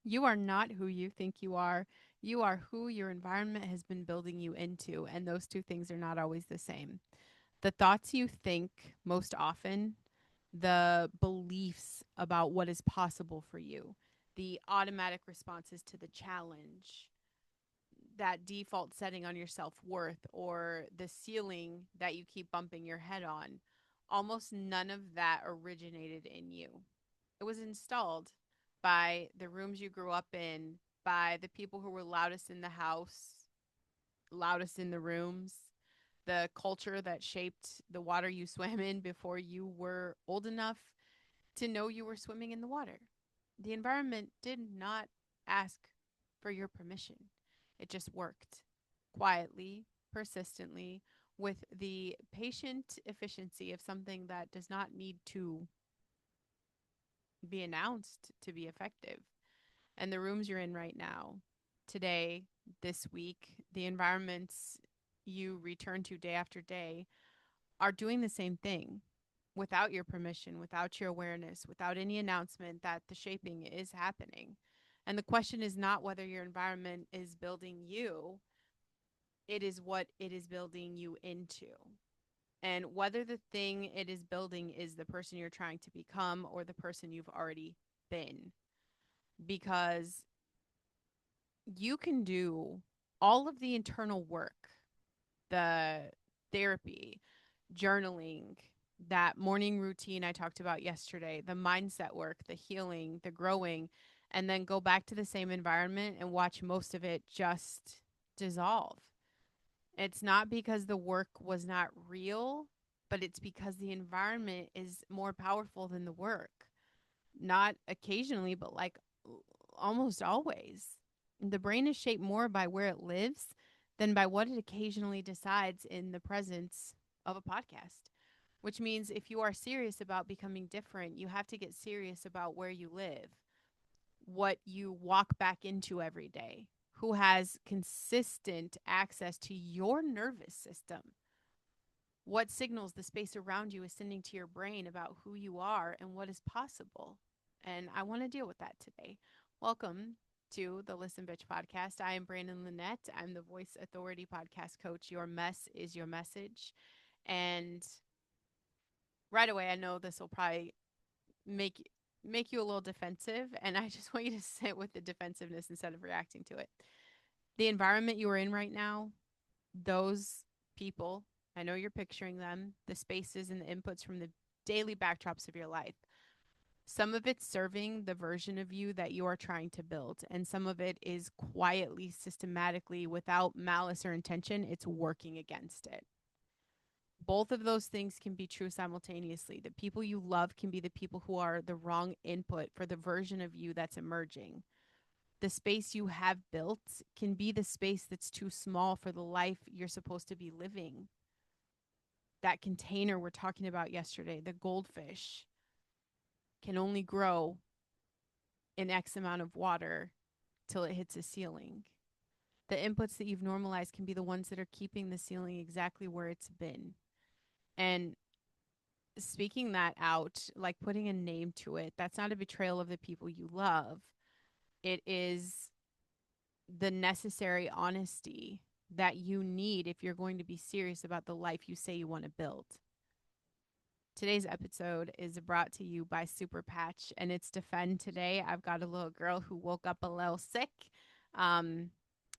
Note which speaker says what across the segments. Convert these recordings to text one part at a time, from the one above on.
Speaker 1: You are not who you think you are. You are who your environment has been building you into, and those two things are not always the same. The thoughts you think most often, the beliefs about what is possible for you, the automatic responses to the challenge, that default setting on your self worth, or the ceiling that you keep bumping your head on, almost none of that originated in you. It was installed by the rooms you grew up in, by the people who were loudest in the house, loudest in the rooms, the culture that shaped the water you swam in before you were old enough to know you were swimming in the water. The environment did not ask for your permission. It just worked quietly, persistently, with the patient efficiency of something that does not need to be announced to be effective. And the rooms you're in right now, today, this week, the environments you return to day after day are doing the same thing without your permission, without your awareness, without any announcement that the shaping is happening. And the question is not whether your environment is building you, it is what it is building you into. And whether the thing it is building is the person you're trying to become or the person you've already been. Because you can do all of the internal work, the therapy, journaling, that morning routine I talked about yesterday, the mindset work, the healing, the growing, and then go back to the same environment and watch most of it just dissolve. It's not because the work was not real, but it's because the environment is more powerful than the work. Not occasionally, but like almost always. The brain is shaped more by where it lives than by what it occasionally decides in the presence of a podcast. Which means if you are serious about becoming different, you have to get serious about where you live, what you walk back into every day, who has consistent access to your nervous system, what signals the space around you is sending to your brain about who you are and what is possible. And I want to deal with that today. Welcome to the Listen Bitch podcast. I am Brandon Lynette. I'm the Voice Authority podcast coach. Your mess is your message. And right away, I know this will probably make make you a little defensive, and I just want you to sit with the defensiveness instead of reacting to it. The environment you are in right now, those people, I know you're picturing them, the spaces and the inputs from the daily backdrops of your life. Some of it's serving the version of you that you are trying to build, and some of it is quietly, systematically, without malice or intention, it's working against it. Both of those things can be true simultaneously. The people you love can be the people who are the wrong input for the version of you that's emerging. The space you have built can be the space that's too small for the life you're supposed to be living. That container we're talking about yesterday, the goldfish, can only grow in X amount of water till it hits a ceiling. The inputs that you've normalized can be the ones that are keeping the ceiling exactly where it's been. And speaking that out, like putting a name to it, that's not a betrayal of the people you love. It is the necessary honesty that you need if you're going to be serious about the life you say you want to build. Today's episode is brought to you by Super Patch, and it's Defend today. I've got a little girl who woke up a little sick. Um,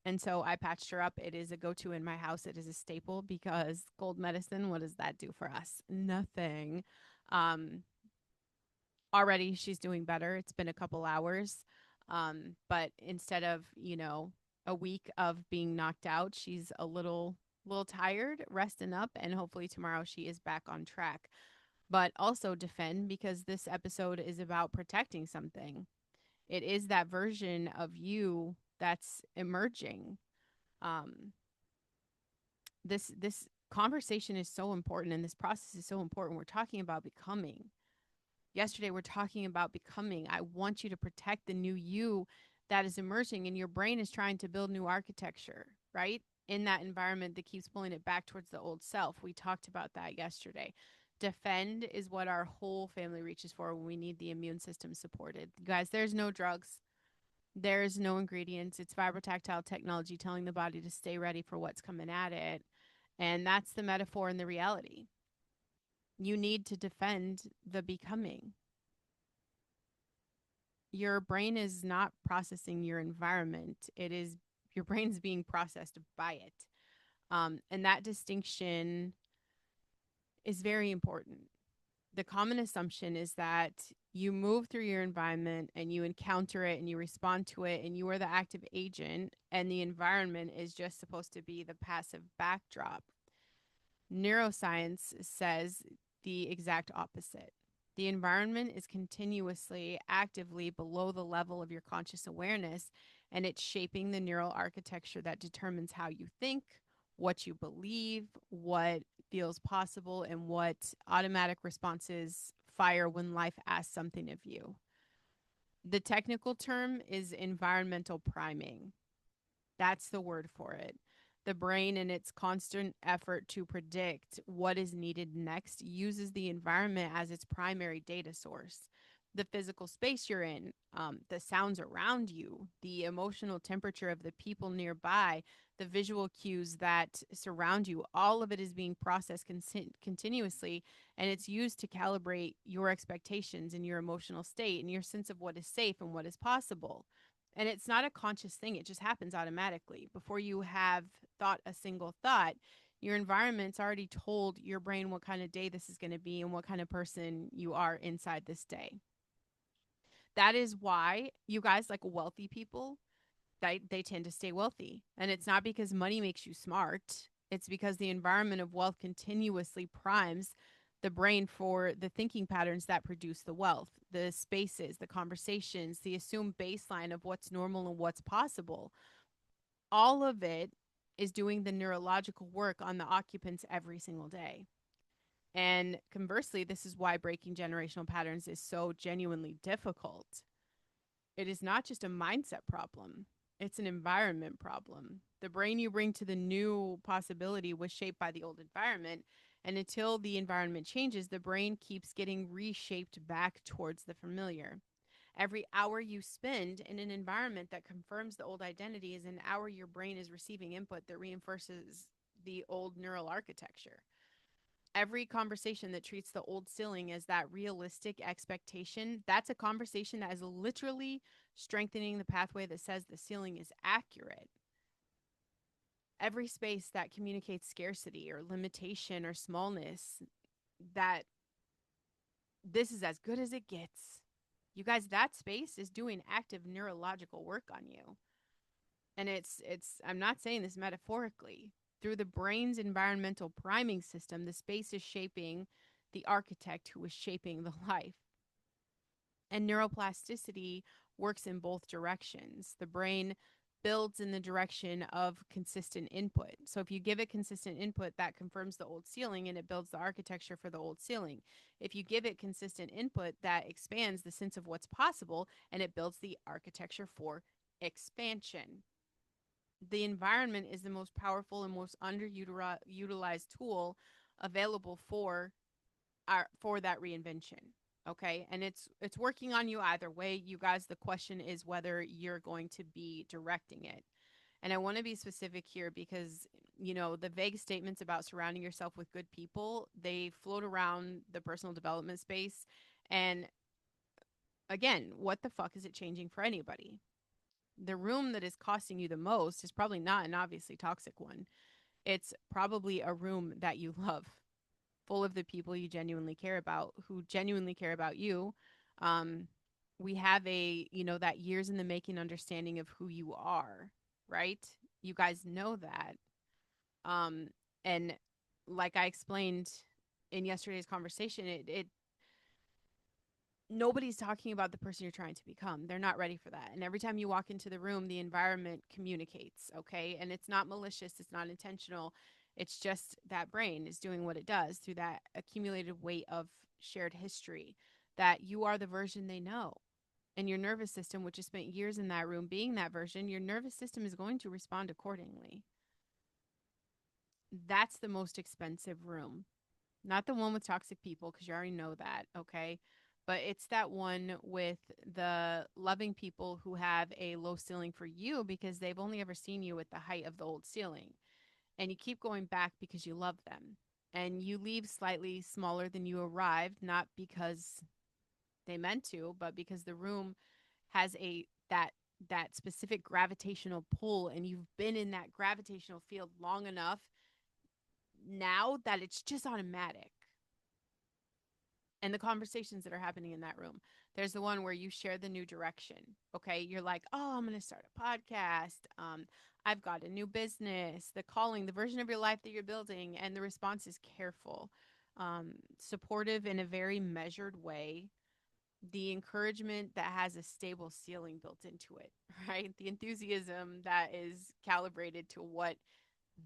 Speaker 1: and so I patched her up. It is a go to in my house. It is a staple because cold medicine, what does that do for us? Nothing. Um, Already she's doing better. It's been a couple hours. But instead of, a week of being knocked out, she's a little tired, resting up, and hopefully tomorrow she is back on track. But also defend because this episode is about protecting something. It is that version of you that's emerging. Um, this conversation is so important and this process is so important. We're talking about becoming. Yesterday, we're talking about becoming. I want you to protect the new you that is emerging, and your brain is trying to build new architecture, right? In that environment that keeps pulling it back towards the old self. We talked about that yesterday. Defend is what our whole family reaches for when we need the immune system supported. You guys, there's no drugs, There's no ingredients. It's vibrotactile technology telling the body to stay ready for what's coming at it. And that's the metaphor and the reality. You need to defend the becoming. Your brain is not processing your environment, it is your brain's being processed by it. And that distinction is very important. The common assumption is that you move through your environment and you encounter it and you respond to it and you are the active agent, and the environment is just supposed to be the passive backdrop. Neuroscience says the exact opposite. The environment is continuously, actively below the level of your conscious awareness, and it's shaping the neural architecture that determines how you think, what you believe, what feels possible, and what automatic responses fire when life asks something of you. The technical term is environmental priming. That's the word for it. The brain, in its constant effort to predict what is needed next, uses the environment as its primary data source. The physical space you're in, the sounds around you, the emotional temperature of the people nearby, the visual cues that surround you, all of it is being processed continuously, and it's used to calibrate your expectations and your emotional state and your sense of what is safe and what is possible. And it's not a conscious thing, it just happens automatically. Before you have thought a single thought, your environment's already told your brain what kind of day this is going to be and what kind of person you are inside this day. That is why you guys, like wealthy people, they tend to stay wealthy. And it's not because money makes you smart, it's because the environment of wealth continuously primes the brain for the thinking patterns that produce the wealth, the spaces, the conversations, the assumed baseline of what's normal and what's possible. All of it is doing the neurological work on the occupants every single day. And conversely, this is why breaking generational patterns is so genuinely difficult. It is not just a mindset problem, it's an environment problem. The brain you bring to the new possibility was shaped by the old environment. And until the environment changes, the brain keeps getting reshaped back towards the familiar. Every hour you spend in an environment that confirms the old identity is an hour your brain is receiving input that reinforces the old neural architecture. Every conversation that treats the old ceiling as that realistic expectation, that's a conversation that is literally strengthening the pathway that says the ceiling is accurate. Every space that communicates scarcity or limitation or smallness, that this is as good as it gets. You guys, that space is doing active neurological work on you. And it's I'm not saying this metaphorically. Through the brain's environmental priming system, the space is shaping the architect who is shaping the life. And neuroplasticity works in both directions. The brain builds in the direction of consistent input. So if you give it consistent input, that confirms the old ceiling and it builds the architecture for the old ceiling. If you give it consistent input, that expands the sense of what's possible and it builds the architecture for expansion. The environment is the most powerful and most underutilized tool available for that reinvention. Okay, and it's working on you either way. You guys, the question is whether you're going to be directing it. And I want to be specific here because the vague statements about surrounding yourself with good people, they float around the personal development space. And again, what the fuck is it changing for anybody? The room that is costing you the most is probably not an obviously toxic one. It's probably a room that you love, full of the people you genuinely care about, who genuinely care about you. Um, we have that years in the making understanding of who you are, right? You guys know that. Um, and like I explained in yesterday's conversation, it nobody's talking about the person you're trying to become. They're not ready for that. And every time you walk into the room, the environment communicates, okay? And it's not malicious, it's not intentional. It's just that brain is doing what it does through that accumulated weight of shared history, that you are the version they know. And your nervous system, which has spent years in that room being that version, your nervous system is going to respond accordingly. That's the most expensive room. Not the one with toxic people, because you already know that, okay? but it's that one with the loving people who have a low ceiling for you because they've only ever seen you at the height of the old ceiling. And you keep going back because you love them. And you leave slightly smaller than you arrived, not because they meant to, but because the room has that specific gravitational pull and you've been in that gravitational field long enough now that it's just automatic. And the conversations that are happening in that room. There's the one where you share the new direction. Okay. You're like, oh, I'm going to start a podcast. I've got a new business, the calling, the version of your life that you're building. And the response is careful, supportive in a very measured way. The encouragement that has a stable ceiling built into it, right? The enthusiasm that is calibrated to what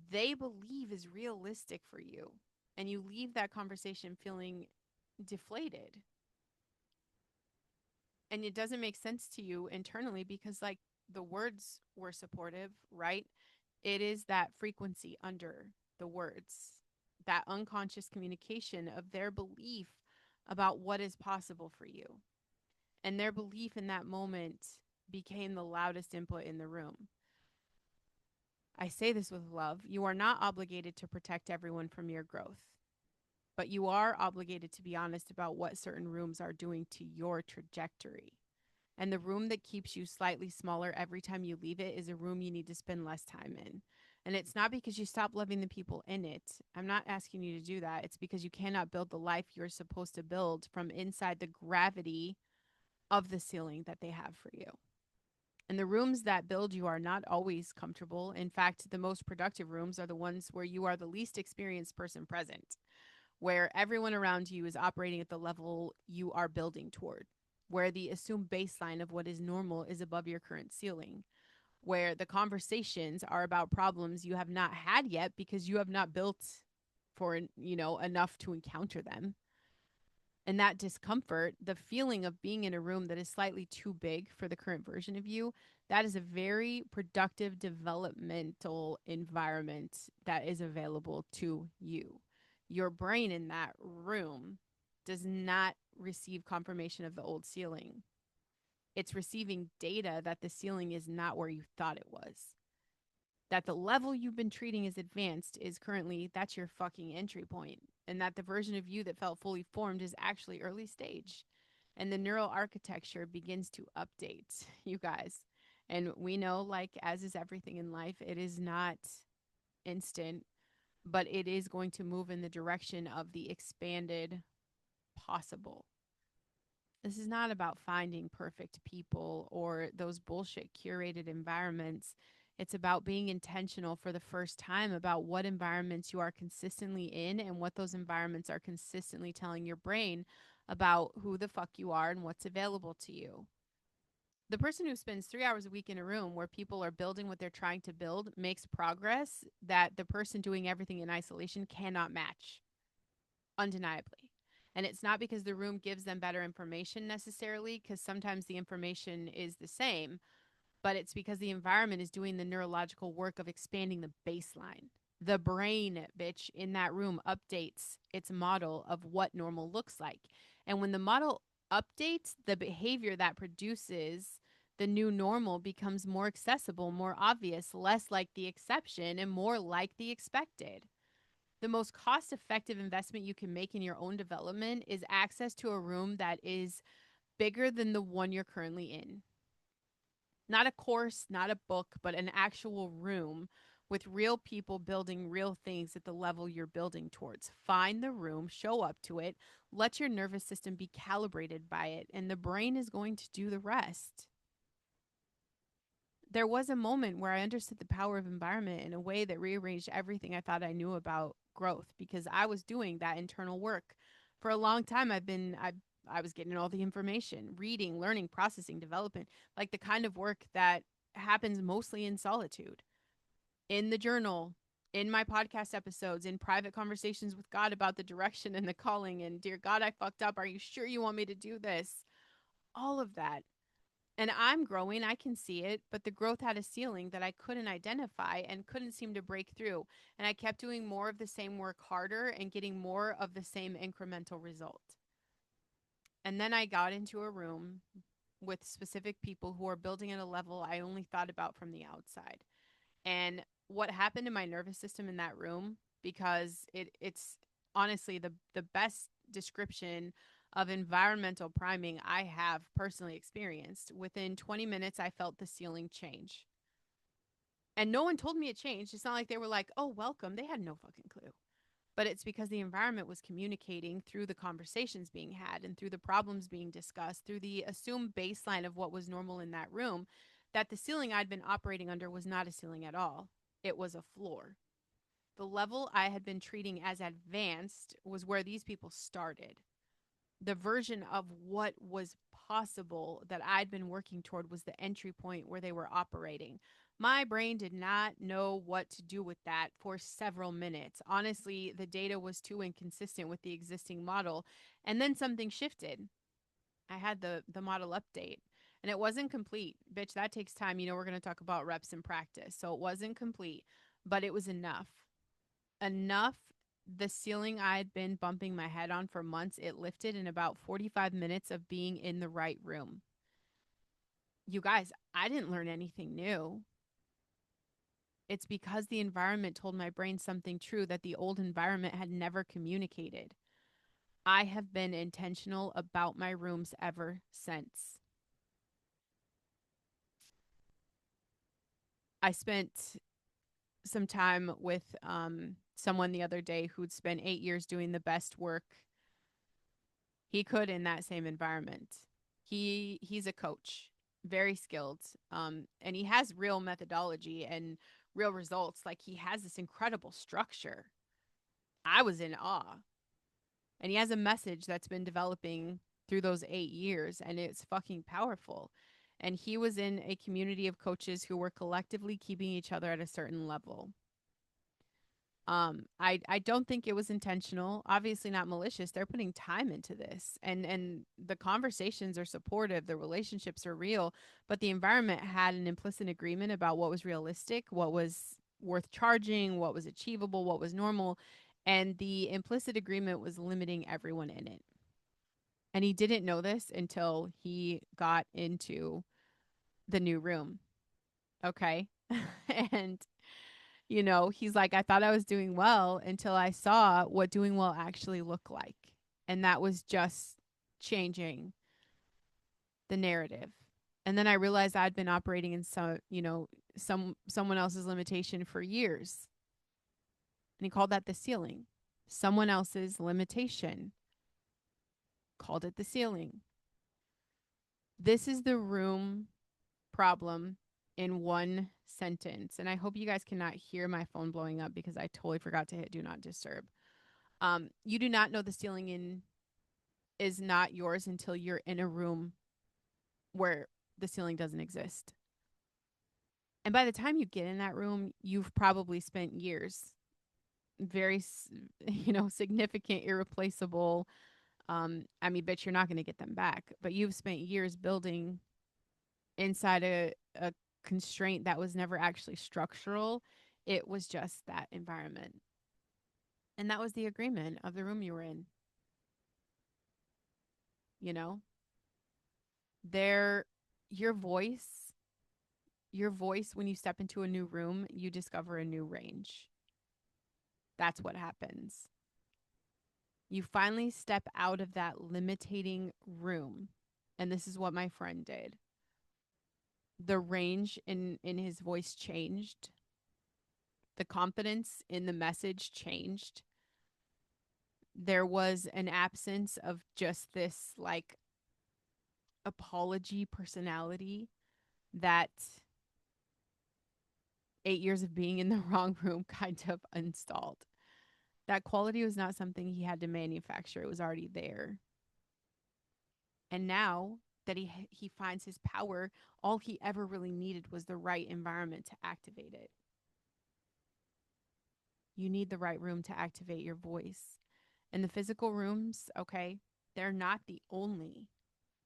Speaker 1: they believe is realistic for you. And you leave that conversation feeling deflated and it doesn't make sense to you internally because like the words were supportive, right? It is that frequency under the words, that unconscious communication of their belief about what is possible for you. And their belief in that moment became the loudest input in the room. I say this with love. You are not obligated to protect everyone from your growth, but you are obligated to be honest about what certain rooms are doing to your trajectory. And the room that keeps you slightly smaller every time you leave it is a room you need to spend less time in. And it's not because you stop loving the people in it. I'm not asking you to do that. It's because you cannot build the life you're supposed to build from inside the gravity of the ceiling that they have for you. And the rooms that build you are not always comfortable. In fact, the most productive rooms are the ones where you are the least experienced person present, where everyone around you is operating at the level you are building toward, where the assumed baseline of what is normal is above your current ceiling, where the conversations are about problems you have not had yet because you have not built for, enough to encounter them. And that discomfort, the feeling of being in a room that is slightly too big for the current version of you, that is a very productive developmental environment that is available to you. Your brain in that room does not receive confirmation of the old ceiling. It's receiving data that the ceiling is not where you thought it was. That the level you've been treating as advanced is currently, that's your fucking entry point. And that the version of you that felt fully formed is actually early stage. And the neural architecture begins to update, you guys. And we know, like, as is everything in life, it is not instant, but it is going to move in the direction of the expanded possible. This is not about finding perfect people or those bullshit curated environments. It's about being intentional for the first time about what environments you are consistently in and what those environments are consistently telling your brain about who the fuck you are and what's available to you. The person who spends 3 hours a week in a room where people are building what they're trying to build makes progress that the person doing everything in isolation cannot match, undeniably. And it's not because the room gives them better information necessarily, because sometimes the information is the same, but it's because the environment is doing the neurological work of expanding the baseline. The brain, bitch, in that room updates its model of what normal looks like. And when the model updates, the behavior that produces the new normal becomes more accessible, more obvious, less like the exception, and more like the expected. The most cost effective investment you can make in your own development is access to a room that is bigger than the one you're currently in. Not a course, not a book, but an actual room with real people building real things at the level you're building towards. Find the room, show up to it, let your nervous system be calibrated by it, and the brain is going to do the rest. There was a moment where I understood the power of environment in a way that rearranged everything I thought I knew about growth because I was doing that internal work. For a long time I was getting all the information, reading, learning, processing, development, like the kind of work that happens mostly in solitude. In the journal, in my podcast episodes, in private conversations with God about the direction and the calling and dear God, I fucked up. Are you sure you want me to do this? All of that. And I'm growing, I can see it, but the growth had a ceiling that I couldn't identify and couldn't seem to break through. And I kept doing more of the same work harder and getting more of the same incremental result. And then I got into a room with specific people who are building at a level I only thought about from the outside. And what happened to my nervous system in that room, because it's honestly the best description of environmental priming I have personally experienced. Within 20 minutes I felt the ceiling change. And no one told me it changed. It's not like they were like, "Oh, welcome." They had no fucking clue. But it's because the environment was communicating through the conversations being had and through the problems being discussed, through the assumed baseline of what was normal in that room, that the ceiling I'd been operating under was not a ceiling at all. It was a floor. The level I had been treating as advanced was where these people started. The version of what was possible that I'd been working toward was the entry point where they were operating. My brain did not know what to do with that for several minutes. Honestly, the data was too inconsistent with the existing model. And then something shifted. I had the model update and it wasn't complete. Bitch, that takes time. You know, we're going to talk about reps and practice. So it wasn't complete, but it was enough. Enough. The ceiling I'd been bumping my head on for months, it lifted in about 45 minutes of being in the right room. You guys, I didn't learn anything new. It's because the environment told my brain something true that the old environment had never communicated. I have been intentional about my rooms ever since. I spent some time with someone the other day who'd spent 8 years doing the best work he could in that same environment. He's a coach, very skilled, and he has real methodology and real results. Like he has this incredible structure. I was in awe, and he has a message that's been developing through those 8 years, and it's fucking powerful. And he was in a community of coaches who were collectively keeping each other at a certain level. I don't think it was intentional, obviously not malicious. They're putting time into this, and the conversations are supportive, the relationships are real, but the environment had an implicit agreement about what was realistic, what was worth charging, what was achievable, what was normal, and the implicit agreement was limiting everyone in it. And he didn't know this until he got into the new room. Okay. And you know, he's like, I thought I was doing well until I saw what doing well actually looked like. And that was just changing the narrative. And then I realized I'd been operating in some, you know, someone else's limitation for years. And he called that the ceiling. Someone else's limitation. Called it the ceiling. This is the room problem in one sentence. And I hope you guys cannot hear my phone blowing up because I totally forgot to hit do not disturb. You do not know the ceiling in is not yours until you're in a room where the ceiling doesn't exist. And by the time you get in that room, you've probably spent years, very, you know, significant, irreplaceable. I mean, bet you're not going to get them back, but you've spent years building inside a constraint that was never actually structural. It was just that environment. And that was the agreement of the room you were in, you know? There your voice, your voice when you step into a new room, you discover a new range. That's what happens. You finally step out of that limiting room. And this is what my friend did. The range in his voice changed. The confidence in the message changed. There was an absence of just this like apology personality that 8 years of being in the wrong room kind of installed. That quality was not something he had to manufacture. It was already there. And now that he finds his power, all he ever really needed was the right environment to activate it. You need the right room to activate your voice. And the physical rooms, okay, they're not the only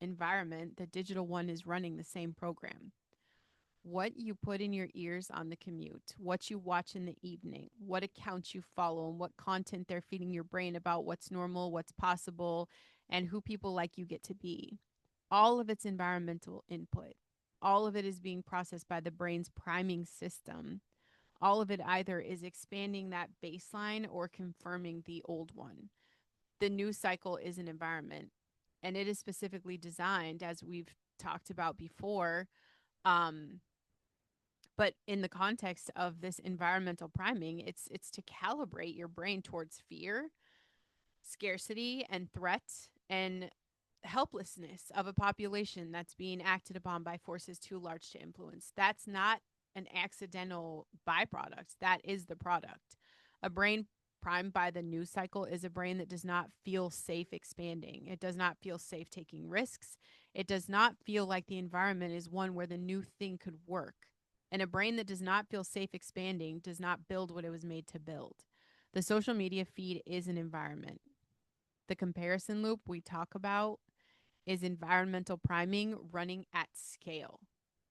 Speaker 1: environment. The digital one is running the same program. What you put in your ears on the commute, what you watch in the evening, what accounts you follow, and what content they're feeding your brain about what's normal, what's possible, and who people like you get to be. All of its environmental input, all of it is being processed by the brain's priming system. All of it either is expanding that baseline or confirming the old one. The news cycle is an environment, and it is specifically designed, as we've talked about before, um, but in the context of this environmental priming, it's to calibrate your brain towards fear, scarcity, and threat, and helplessness of a population that's being acted upon by forces too large to influence. That's not an accidental byproduct. That is the product. A brain primed by the news cycle is a brain that does not feel safe expanding. It does not feel safe taking risks. It does not feel like the environment is one where the new thing could work. And a brain that does not feel safe expanding does not build what it was made to build. The social media feed is an environment. The comparison loop we talk about is environmental priming running at scale.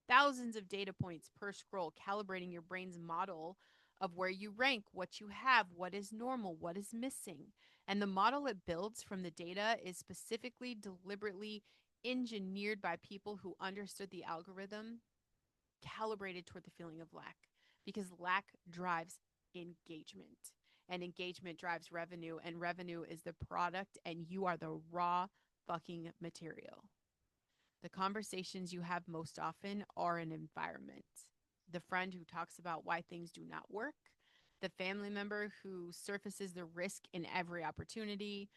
Speaker 1: Thousands of data points per scroll, calibrating your brain's model of where you rank, what you have, what is normal, what is missing. And the model it builds from the data is specifically, deliberately engineered by people who understood the algorithm, calibrated toward the feeling of lack, because lack drives engagement. And engagement drives revenue, and revenue is the product, and you are the raw fucking material. The conversations you have most often are an environment. The friend who talks about why things do not work, the family member who surfaces the risk in every opportunity,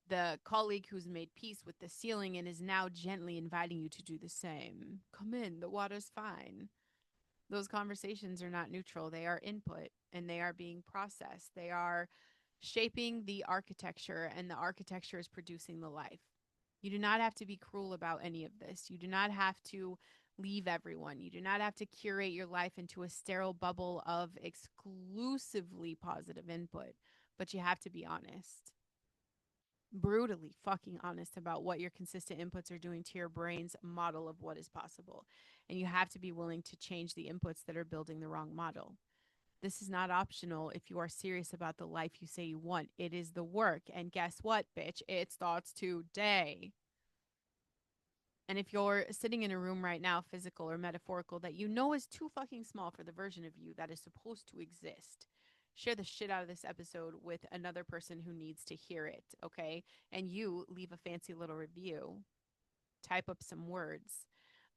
Speaker 1: the colleague who's made peace with the ceiling and is now gently inviting you to do the same. Come in, the water's fine. Those conversations are not neutral. They are input and they are being processed. They are shaping the architecture, and the architecture is producing the life. You do not have to be cruel about any of this. You do not have to leave everyone. You do not have to curate your life into a sterile bubble of exclusively positive input, but you have to be honest, brutally fucking honest about what your consistent inputs are doing to your brain's model of what is possible. And you have to be willing to change the inputs that are building the wrong model. This is not optional if you are serious about the life you say you want. It is the work. And guess what, bitch? It starts today. And if you're sitting in a room right now, physical or metaphorical, that you know is too fucking small for the version of you that is supposed to exist, share the shit out of this episode with another person who needs to hear it, okay? And you leave a fancy little review, type up some words.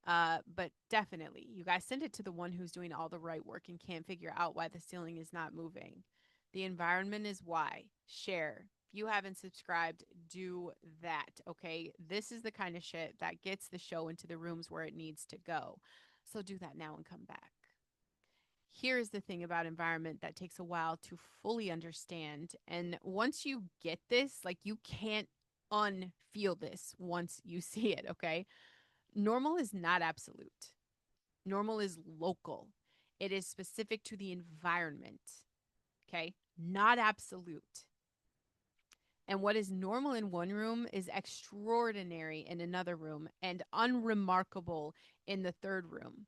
Speaker 1: But definitely, you guys send it to the one who's doing all the right work and can't figure out why the ceiling is not moving. The environment is why. Share. If you haven't subscribed, do that. Okay. This is the kind of shit that gets the show into the rooms where it needs to go. So do that now and come back. Here's the thing about environment that takes a while to fully understand. And once you get this, like you can't unfeel this once you see it. Okay. Normal is not absolute. Normal is local. It is specific to the environment. Okay. Not absolute. And what is normal in one room is extraordinary in another room and unremarkable in the third room.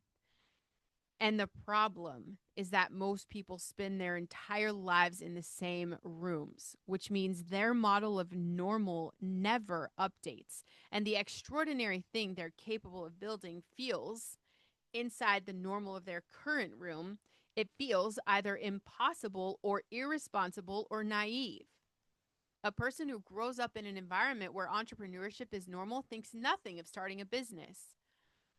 Speaker 1: And the problem is that most people spend their entire lives in the same rooms, which means their model of normal never updates. And the extraordinary thing they're capable of building feels inside the normal of their current room, it feels either impossible or irresponsible or naive. A person who grows up in an environment where entrepreneurship is normal thinks nothing of starting a business.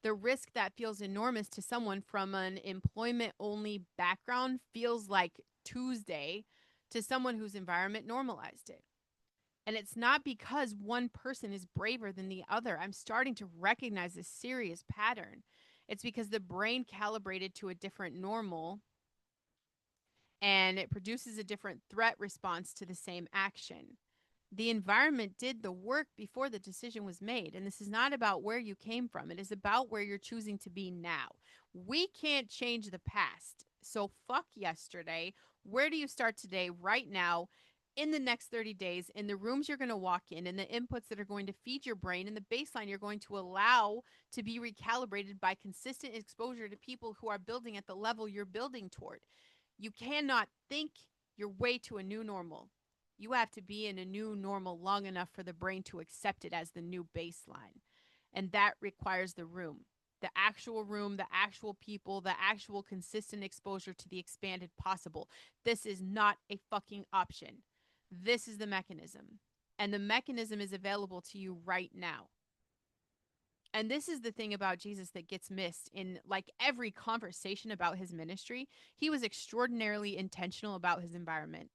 Speaker 1: The risk that feels enormous to someone from an employment only background feels like Tuesday to someone whose environment normalized it. And it's not because one person is braver than the other. I'm starting to recognize this serious pattern. It's because the brain calibrated to a different normal and it produces a different threat response to the same action. The environment did the work before the decision was made. And this is not about where you came from, it is about where you're choosing to be now. We can't change the past. So fuck yesterday. Where do you start today, right now, in the next 30 days, in the rooms you're going to walk in, the inputs that are going to feed your brain, and the baseline you're going to allow to be recalibrated by consistent exposure to people who are building at the level you're building toward? You cannot think your way to a new normal. You have to be in a new normal long enough for the brain to accept it as the new baseline. And that requires the room, the actual room, the actual people, the actual consistent exposure to the expanded possible. This is not a fucking option. This is the mechanism. And the mechanism is available to you right now. And this is the thing about Jesus that gets missed in like every conversation about his ministry. He was extraordinarily intentional about his environment.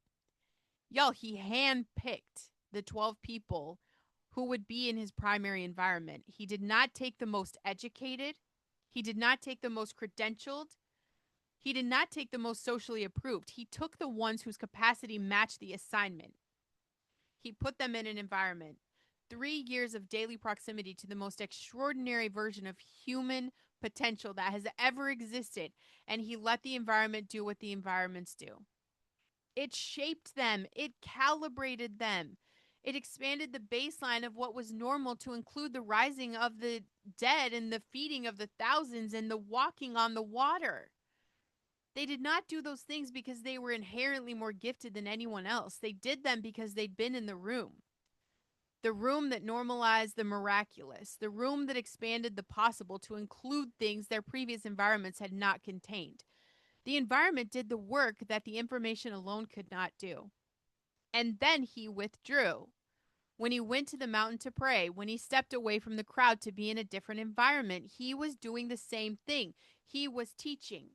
Speaker 1: Y'all, he handpicked the 12 people who would be in his primary environment. He did not take the most educated, he did not take the most credentialed, he did not take the most socially approved. He took the ones whose capacity matched the assignment. He put them in an environment. 3 years of daily proximity to the most extraordinary version of human potential that has ever existed. And he let the environment do what the environments do. It shaped them, it calibrated them. It expanded the baseline of what was normal to include the rising of the dead and the feeding of the thousands and the walking on the water. They did not do those things because they were inherently more gifted than anyone else. They did them because they'd been in the room. The room that normalized the miraculous, the room that expanded the possible to include things their previous environments had not contained. The environment did the work that the information alone could not do. And then he withdrew. When he went to the mountain to pray, when he stepped away from the crowd to be in a different environment, he was doing the same thing. He was teaching.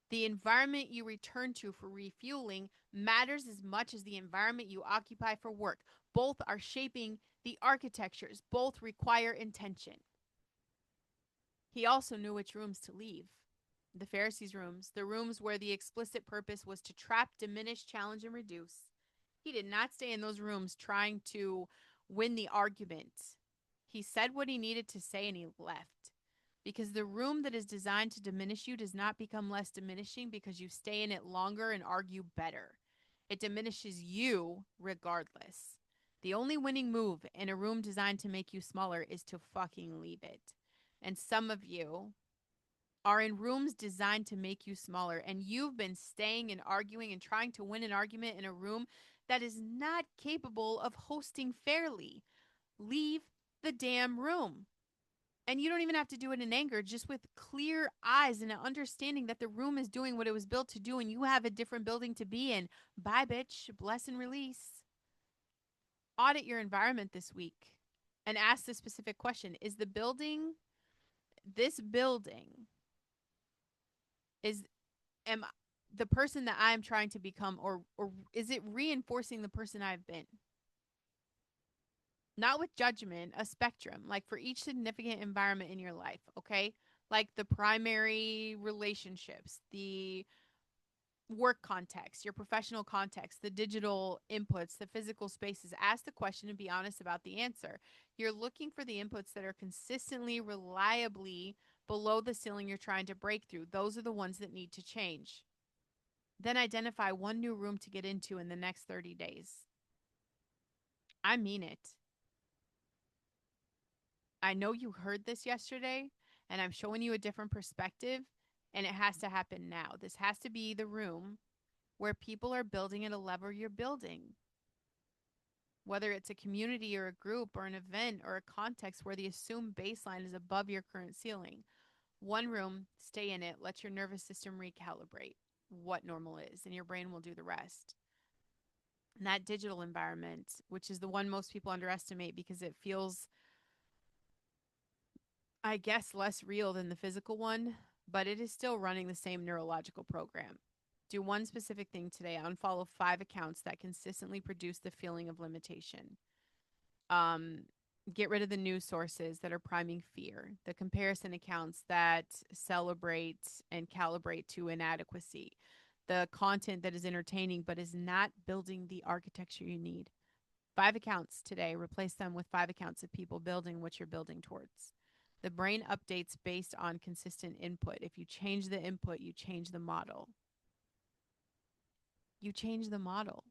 Speaker 1: The environment you return to for refueling matters as much as the environment you occupy for work. Both are shaping the architectures, both require intention. He also knew which rooms to leave. The Pharisees' rooms, the rooms where the explicit purpose was to trap, diminish, challenge, and reduce. He did not stay in those rooms trying to win the argument. He said what he needed to say and he left. Because the room that is designed to diminish you does not become less diminishing because you stay in it longer and argue better. It diminishes you regardless. The only winning move in a room designed to make you smaller is to fucking leave it. And some of you are in rooms designed to make you smaller, and you've been staying and arguing and trying to win an argument in a room that is not capable of hosting fairly. Leave the damn room. And you don't even have to do it in anger, just with clear eyes and an understanding that the room is doing what it was built to do and you have a different building to be in. Bye, bitch. Bless and release. Audit your environment this week and ask the specific question. Is the building, this building, is am the person that I'm trying to become, or is it reinforcing the person I've been? Not with judgment, a spectrum, like for each significant environment in your life, okay? Like the primary relationships, the work context, your professional context, the digital inputs, the physical spaces. Ask the question and be honest about the answer. You're looking for the inputs that are consistently, reliably below the ceiling you're trying to break through. Those are the ones that need to change. Then identify one new room to get into in the next 30 days. I mean it. I know you heard this yesterday, and I'm showing you a different perspective, and it has to happen now. This has to be the room where people are building at a level you're building. Whether it's a community or a group or an event or a context where the assumed baseline is above your current ceiling. One room, stay in it, let your nervous system recalibrate what normal is, and your brain will do the rest. And that digital environment, which is the one most people underestimate because it feels, I guess, less real than the physical one, but it is still running the same neurological program. Do one specific thing today. Unfollow 5 accounts that consistently produce the feeling of limitation. Um, get rid of the news sources that are priming fear, the comparison accounts that celebrate and calibrate to inadequacy, the content that is entertaining but is not building the architecture you need. 5 accounts today, replace them with 5 accounts of people building what you're building towards. The brain updates based on consistent input. If you change the input, you change the model. You change the model.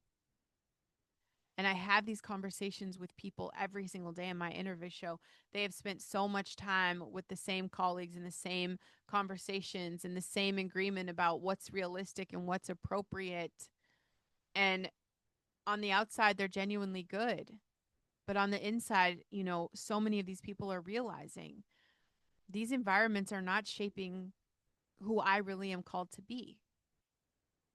Speaker 1: And I have these conversations with people every single day in my interview show. They have spent so much time with the same colleagues and the same conversations and the same agreement about what's realistic and what's appropriate. And On the outside, they're genuinely good. But on the inside, so many of these people are realizing these environments are not shaping who I really am called to be.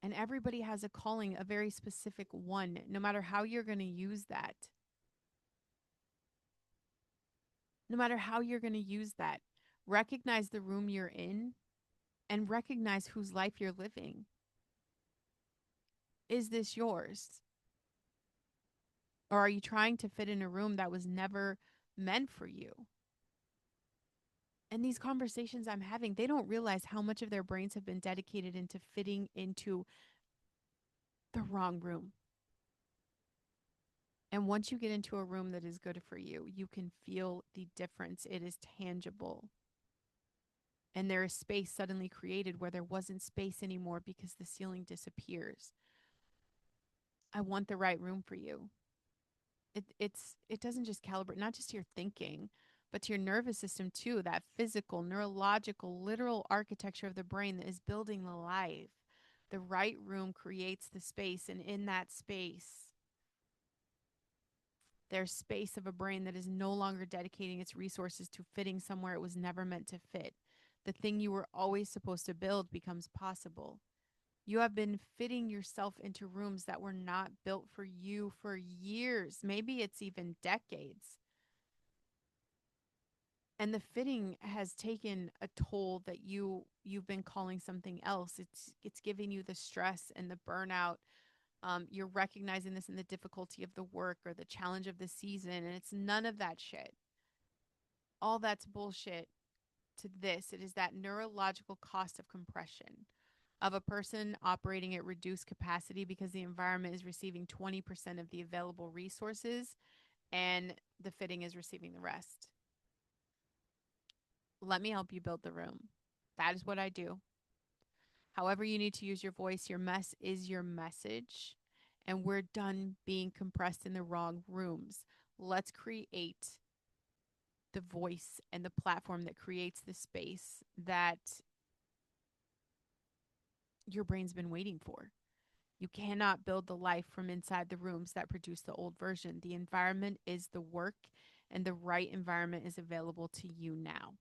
Speaker 1: And everybody has a calling, a very specific one, no matter how you're going to use that. No matter how you're going to use that, recognize the room you're in and recognize whose life you're living. Is this yours? Or are you trying to fit in a room that was never meant for you? And these conversations I'm having, they don't realize how much of their brains have been dedicated into fitting into the wrong room. And once you get into a room that is good for you, you can feel the difference. It is tangible. And there is space suddenly created where there wasn't space anymore because the ceiling disappears. I want the right room for you. It doesn't just calibrate not just to your thinking, but to your nervous system too, that physical, neurological, literal architecture of the brain that is building the life. The right room creates the space, and in that space there's space of a brain that is no longer dedicating its resources to fitting somewhere it was never meant to fit. The thing you were always supposed to build becomes possible. You have been fitting yourself into rooms that were not built for you for years. Maybe it's even decades. And the fitting has taken a toll that you've been calling something else. It's giving you the stress and the burnout. You're recognizing this in the difficulty of the work or the challenge of the season, and it's none of that shit. All that's bullshit to this. It is that neurological cost of compression of a person operating at reduced capacity because the environment is receiving 20% of the available resources and the fitting is receiving the rest. Let me help you build the room. That is what I do. However, you need to use your voice, your mess is your message. And we're done being compressed in the wrong rooms. Let's create the voice and the platform that creates the space that your brain's been waiting for. You cannot build the life from inside the rooms that produce the old version. The environment is the work, and the right environment is available to you now.